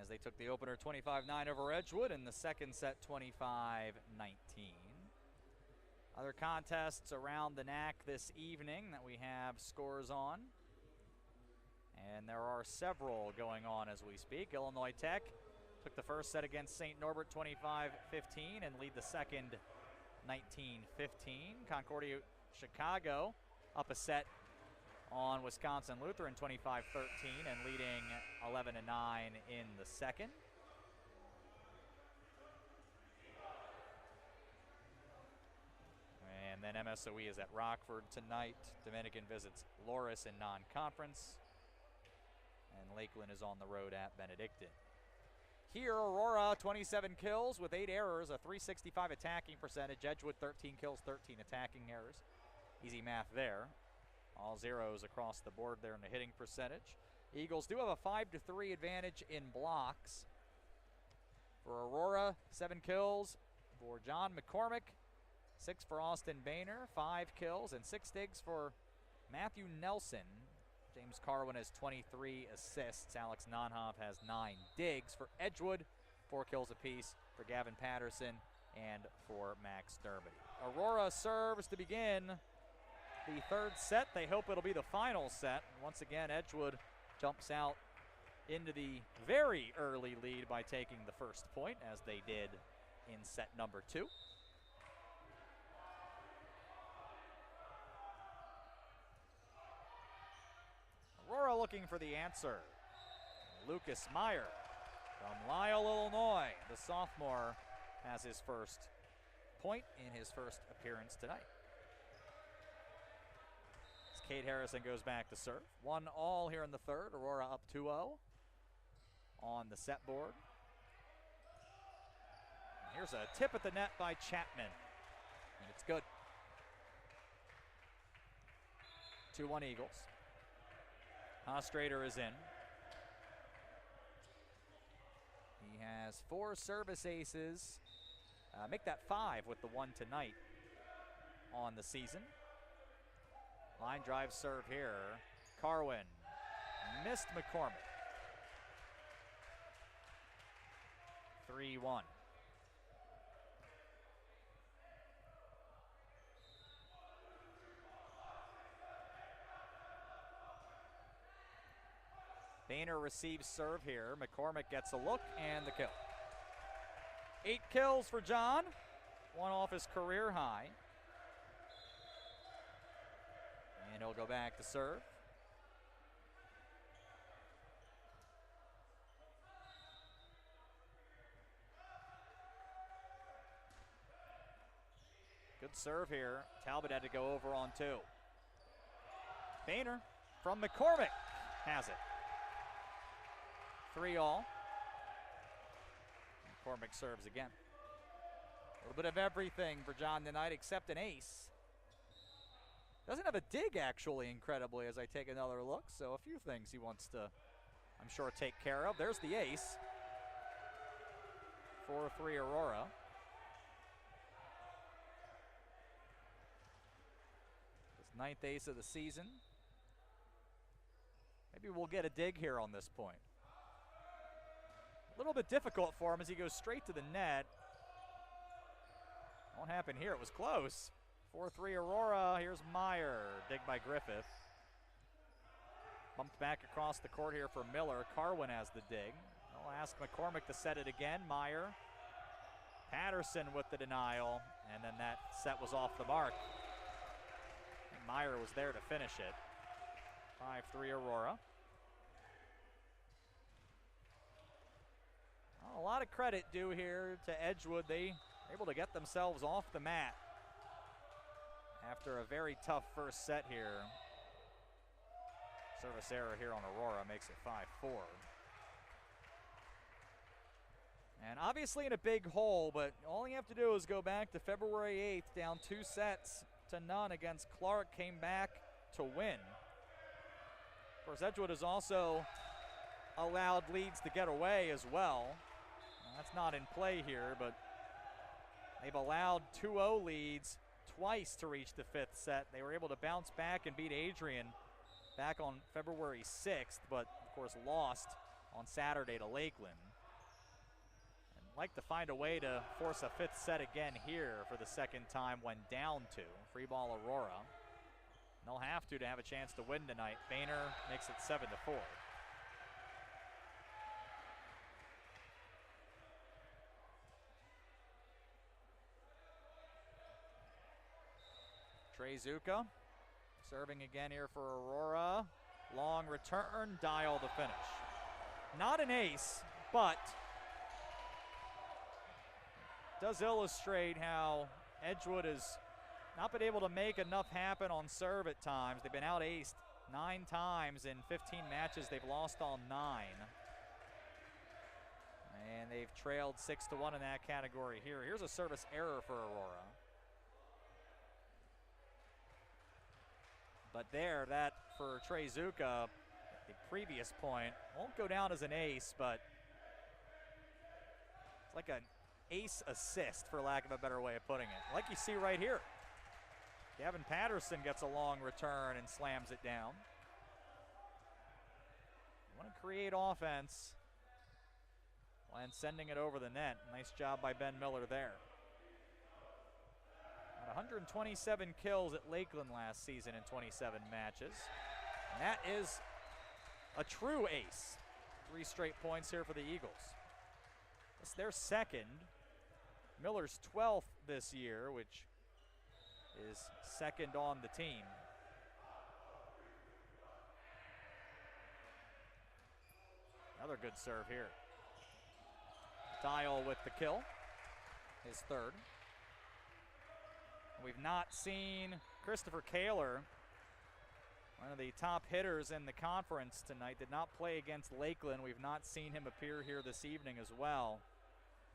as they took the opener 25-9 over Edgewood, and the second set 25-19. Other contests around the NAC this evening that we have scores on. And there are several going on as we speak. Illinois Tech took the first set against St. Norbert 25-15 and lead the second 19-15. Concordia Chicago up a set on Wisconsin Lutheran 25-13 and leading 11-9 in the second. And then MSOE is at Rockford tonight. Dominican visits Loris in non-conference. And Lakeland is on the road at Benedictine. Here, Aurora, 27 kills with 8 errors, a .365 attacking percentage. Edgewood, 13 kills, 13 attacking errors. Easy math there. All zeros across the board there in the hitting percentage. Eagles do have a 5-3 advantage in blocks. For Aurora, 7 kills for John McCormick, 6 for Austin Boehner, 5 kills, and 6 digs for Matthew Nelson. James Carwin has 23 assists. Alex Nonhoff has 9 digs. For Edgewood, 4 kills apiece for Gavin Patterson and for Max Derby. Aurora serves to begin the third set. They hope it'll be the final set. Once again, Edgewood jumps out into the very early lead by taking the first point, as they did in set number 2. Aurora looking for the answer. Lucas Meyer from Lisle, Illinois. The sophomore has his first point in his first appearance tonight. As Cade Harrison goes back to serve. 1-all here in the third. Aurora up 2-0 on the set board. And here's a tip at the net by Chapman, and it's good. 2-1 Eagles. Ostrader is in. He has 4 service aces. Make that 5 with the one tonight on the season. Line drive serve here. Carwin missed McCormick. 3-1. Boehner receives serve here. McCormick gets a look and the kill. 8 kills for John, 1 off his career high. And he'll go back to serve. Good serve here. Talbot had to go over on 2. Boehner from McCormick has it. 3-all. McCormick serves again. A little bit of everything for John tonight except an ace. Doesn't have a dig, actually, incredibly, as I take another look. So a few things he wants to, I'm sure, take care of. There's the ace. 4-3 Aurora. His 9th ace of the season. Maybe we'll get a dig here on this point. A little bit difficult for him as he goes straight to the net. Won't happen here. It was close. 4-3 Aurora. Here's Meyer. Dig by Griffith. Bumped back across the court here for Miller. Carwin has the dig. I'll ask McCormick to set it again. Meyer. Patterson with the denial. And then that set was off the mark. And Meyer was there to finish it. 5-3 Aurora. A lot of credit due here to Edgewood. They were able to get themselves off the mat after a very tough first set here. Service error here on Aurora makes it 5-4. And obviously in a big hole, but all you have to do is go back to February 8th, down 2-0 against Clark, came back to win. Of course, Edgewood has also allowed leads to get away as well. That's not in play here, but they've allowed 2-0 leads twice to reach the 5th set. They were able to bounce back and beat Adrian back on February 6th, but of course lost on Saturday to Lakeland. And like to find a way to force a fifth set again here for the second time when down 2. Free ball Aurora. They'll have to have a chance to win tonight. Boehner makes it 7-4. Trey Zuka serving again here for Aurora. Long return, Dial the finish. Not an ace, but does illustrate how Edgewood has not been able to make enough happen on serve at times. They've been out-aced 9 times in 15 matches. They've lost all 9. And they've trailed 6-1 in that category here. Here's a service error for Aurora. But there, that for Trey Zuka, the previous point, won't go down as an ace, but it's like an ace assist, for lack of a better way of putting it. Like you see right here. Gavin Patterson gets a long return and slams it down. Want to create offense when sending it over the net. Nice job by Ben Miller there. 127 kills at Lakeland last season in 27 matches. And that is a true ace. 3 straight points here for the Eagles. It's their second. Miller's 12th this year, which is second on the team. Another good serve here. Dial with the kill, his third. We've not seen Christopher Kaler, one of the top hitters in the conference tonight, did not play against Lakeland. We've not seen him appear here this evening as well.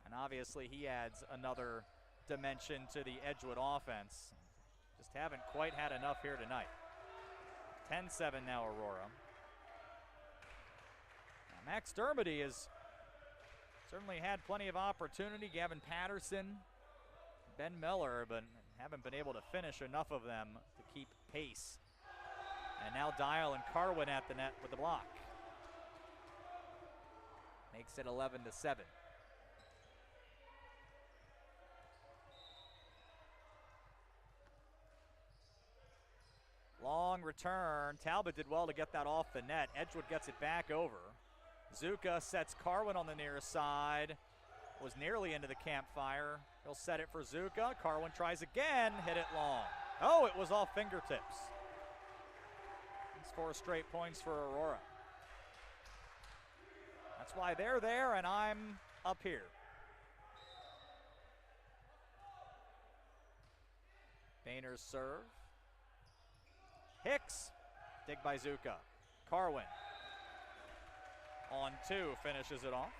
And obviously he adds another dimension to the Edgewood offense. Just haven't quite had enough here tonight. 10-7 now, Aurora. Now, Max Dermody has certainly had plenty of opportunity. Gavin Patterson, Ben Miller, but haven't been able to finish enough of them to keep pace. And now Dial and Carwin at the net with the block. Makes it 11-7. Long return. Talbot did well to get that off the net. Edgewood gets it back over. Zuka sets Carwin on the near side. Was nearly into the campfire. He'll set it for Zuka. Carwin tries again, hit it long. Oh, it was off fingertips. It's 4 straight points for Aurora. That's why they're there and I'm up here. Boehner's serve. Hicks, dig by Zuka. Carwin on 2, finishes it off.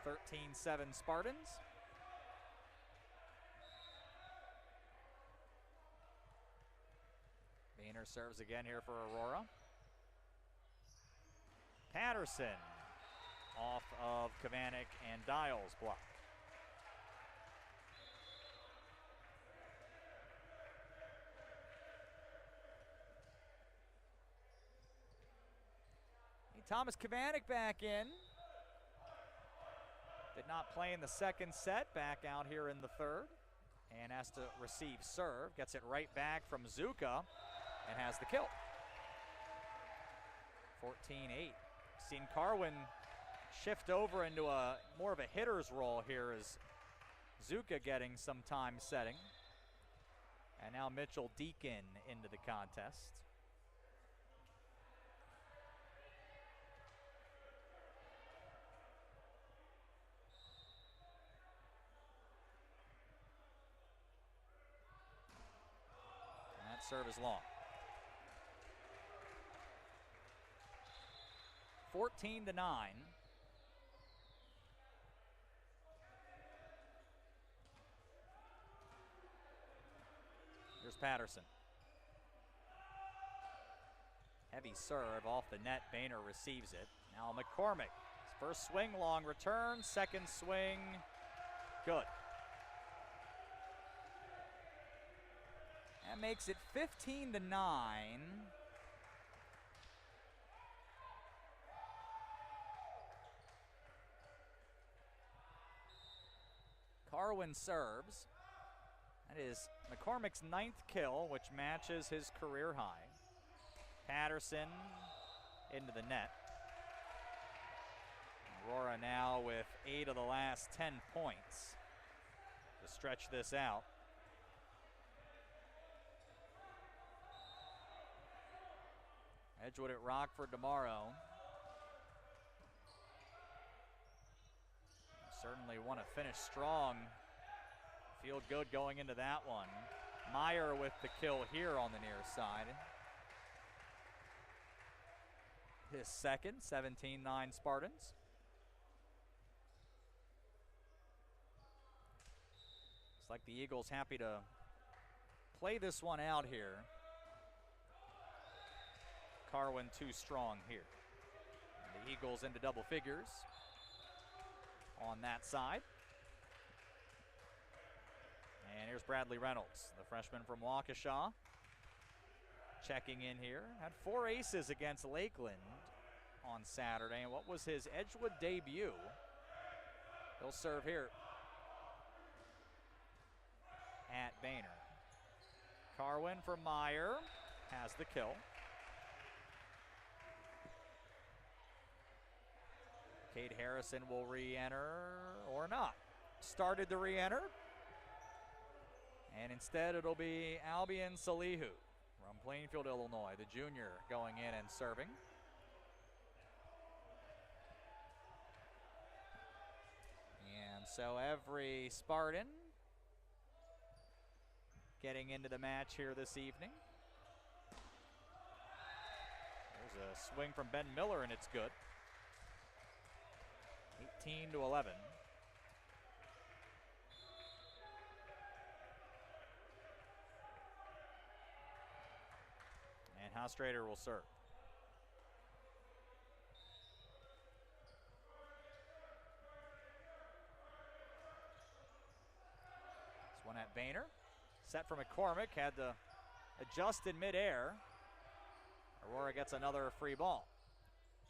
13-7 Spartans. Boehner serves again here for Aurora. Patterson off of Kavanek and Dial's block. Thomas Kavanek back in. Did not play in the second set, back out here in the third. And has to receive serve. Gets it right back from Zuka and has the kill. 14-8. Seen Carwin shift over into a more of a hitter's role here as Zuka getting some time setting. And now Mitchell Deacon into the contest. Serve is long. 14-9. Here's Patterson. Heavy serve off the net. Boehner receives it. Now McCormick. His first swing, long return. Second swing, good. That makes it 15-9. Carwin serves. That is McCormick's 9th kill, which matches his career high. Patterson into the net. Aurora now with 8 of the last 10 points to stretch this out. Edgewood at Rockford tomorrow. Certainly want to finish strong. Feel good going into that one. Meyer with the kill here on the near side. His second, 17-9 Spartans. Looks like the Eagles happy to play this one out here. Carwin too strong here. And the Eagles into double figures on that side. And here's Bradley Reynolds, the freshman from Waukesha, checking in here. Had 4 aces against Lakeland on Saturday, and what was his Edgewood debut? He'll serve here at Boehner. Carwin for Meyer, has the kill. Cade Harrison will re-enter or not. Started to re-enter. And instead it'll be Albion Salihu from Plainfield, Illinois, the junior going in and serving. And so every Spartan getting into the match here this evening. There's a swing from Ben Miller and it's good. 18-11. And Haustrader will serve. This one at Boehner. Set for McCormick, had to adjust in midair. Aurora gets another free ball.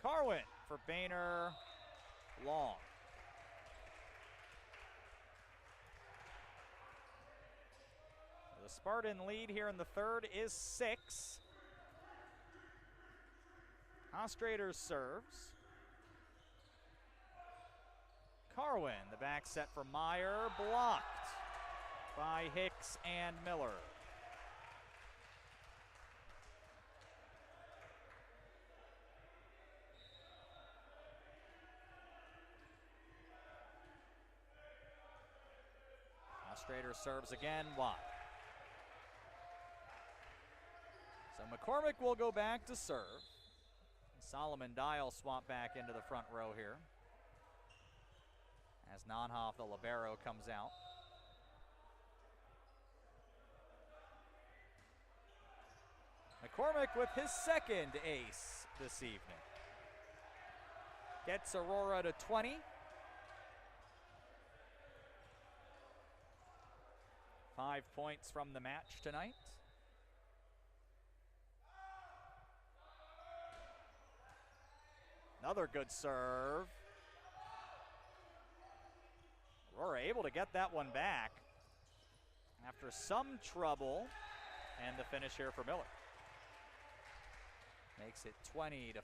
Carwin for Boehner, long. The Spartan lead here in the third is 6. Haustrader serves. Carwin, the back set for Meyer, blocked by Hicks and Miller. Haustrader serves again, wide. So McCormick will go back to serve. Solomon Dial swap back into the front row here as Nonhoff, the libero, comes out. McCormick with his second ace this evening. Gets Aurora to 20. 5 points from the match tonight. Another good serve. Aurora able to get that one back after some trouble, and the finish here for Miller. Makes it 20-14.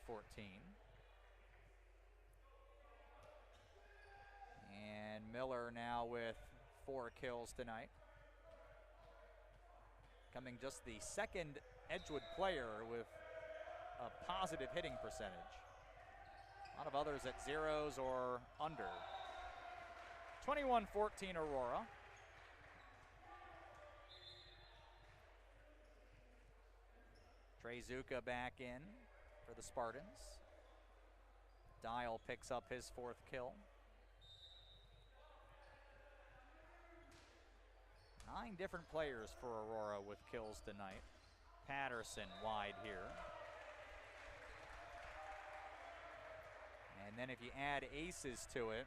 And Miller now with 4 kills tonight. Becoming just the second Edgewood player with a positive hitting percentage. A lot of others at zeros or under. 21-14 Aurora. Trey Zuka back in for the Spartans. Dial picks up his 4th kill. 9 different players for Aurora with kills tonight. Patterson wide here. And then if you add aces to it,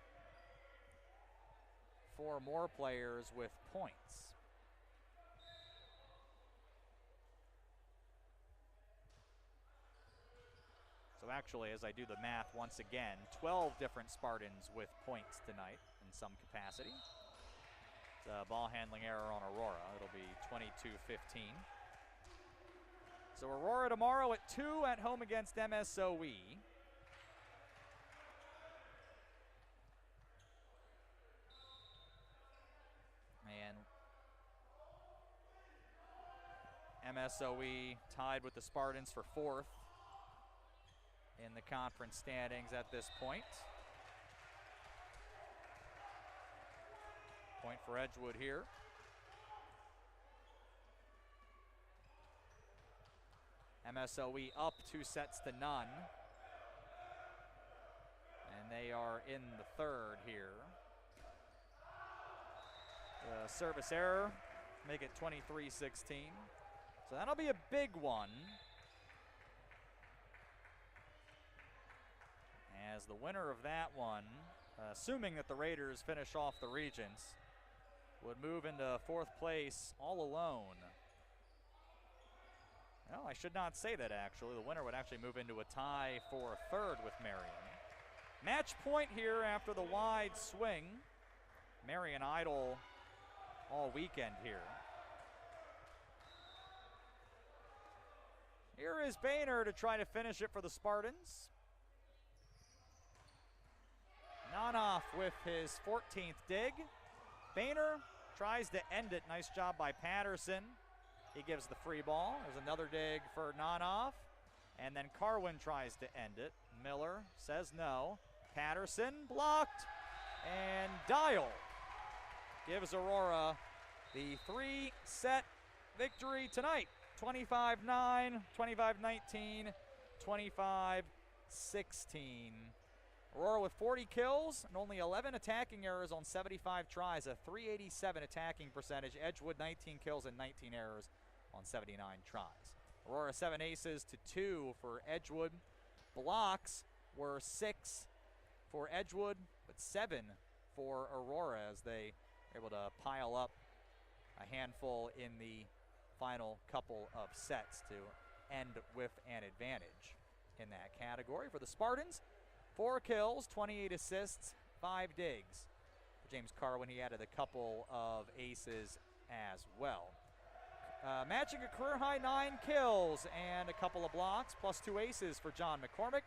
4 more players with points. So actually, as I do the math once again, 12 different Spartans with points tonight in some capacity. Ball handling error on Aurora. It'll be 22-15. So Aurora tomorrow at 2 at home against MSOE. And MSOE tied with the Spartans for 4th in the conference standings at this point. Point for Edgewood here. MSOE up 2-0. And they are in the 3rd here. Service error, make it 23-16. So that'll be a big one. As the winner of that one, assuming that the Raiders finish off the Regents, would move into 4th place all alone. Well, I should not say that actually. The winner would actually move into a tie for 3rd with Marion. Match point here after the wide swing. Marion idle all weekend here. Here is Boehner to try to finish it for the Spartans. Nanoff with his 14th dig. Boehner tries to end it. Nice job by Patterson. He gives the free ball. There's another dig for Nanoff. And then Carwin tries to end it. Miller says no. Patterson blocked. And Dial gives Aurora the 3-set victory tonight. 25-9, 25-19, 25-16. Aurora with 40 kills and only 11 attacking errors on 75 tries, a .387 attacking percentage. Edgewood 19 kills and 19 errors on 79 tries. Aurora 7 aces to 2 for Edgewood. Blocks were 6 for Edgewood, but 7 for Aurora as they were able to pile up a handful in the final couple of sets to end with an advantage in that category. For the Spartans, 4 kills, 28 assists, 5 digs. For James Carwin, he added a couple of aces as well. Matching a career-high 9 kills and a couple of blocks, plus 2 aces for John McCormick.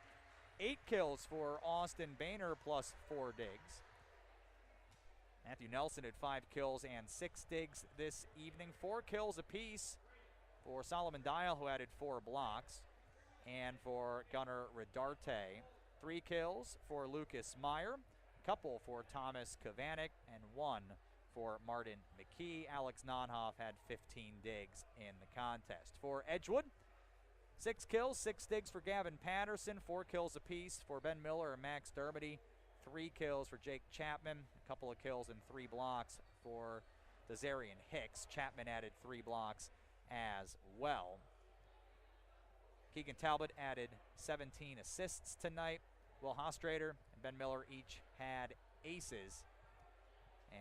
8 kills for Austin Boehner, plus 4 digs. Matthew Nelson had 5 kills and 6 digs this evening. 4 kills apiece for Solomon Dial, who added 4 blocks. And for Gunnar Redarte, 3 kills for Lucas Meyer, a couple for Thomas Kavanik, and 1 for Martin McKee. Alex Nonhoff had 15 digs in the contest. For Edgewood, 6 kills, 6 digs for Gavin Patterson, 4 kills apiece for Ben Miller and Max Dermody, 3 kills for Jake Chapman, a couple of kills and 3 blocks for Desarian Hicks. Chapman added 3 blocks as well. Keegan Talbot added 17 assists tonight. Will Hostrader and Ben Miller each had aces.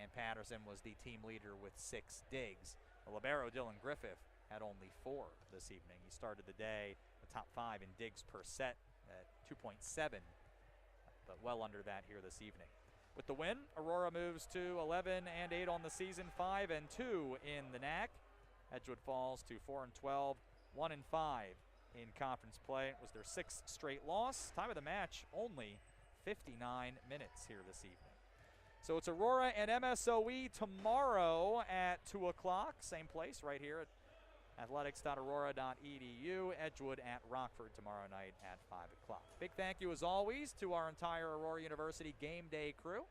And Patterson was the team leader with 6 digs. The libero Dylan Griffith had only 4 this evening. He started the day the top 5 in digs per set at 2.7, but well under that here this evening. With the win, Aurora moves to 11-8 on the season, 5-2 in the NAC. Edgewood falls to 4-12, 1-5 in conference play. It was their 6th straight loss. Time of the match, only 59 minutes here this evening. So it's Aurora and MSOE tomorrow at 2 o'clock. Same place right here at athletics.aurora.edu. Edgewood at Rockford tomorrow night at 5 o'clock. Big thank you as always to our entire Aurora University game day crew.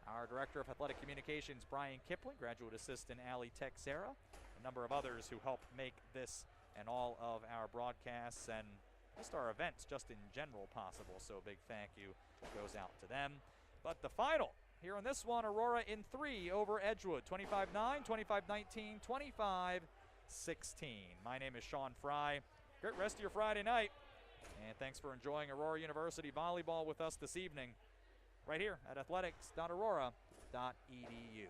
Our Director of Athletic Communications, Brian Kipling, Graduate Assistant, Ali Texera, a number of others who help make this and all of our broadcasts and just our events just in general possible. So a big thank you goes out to them. But the final here on this one, Aurora in 3 over Edgewood, 25-9, 25-19, 25-16. My name is Sean Fry. Great rest of your Friday night. And thanks for enjoying Aurora University volleyball with us this evening right here at athletics.aurora.edu.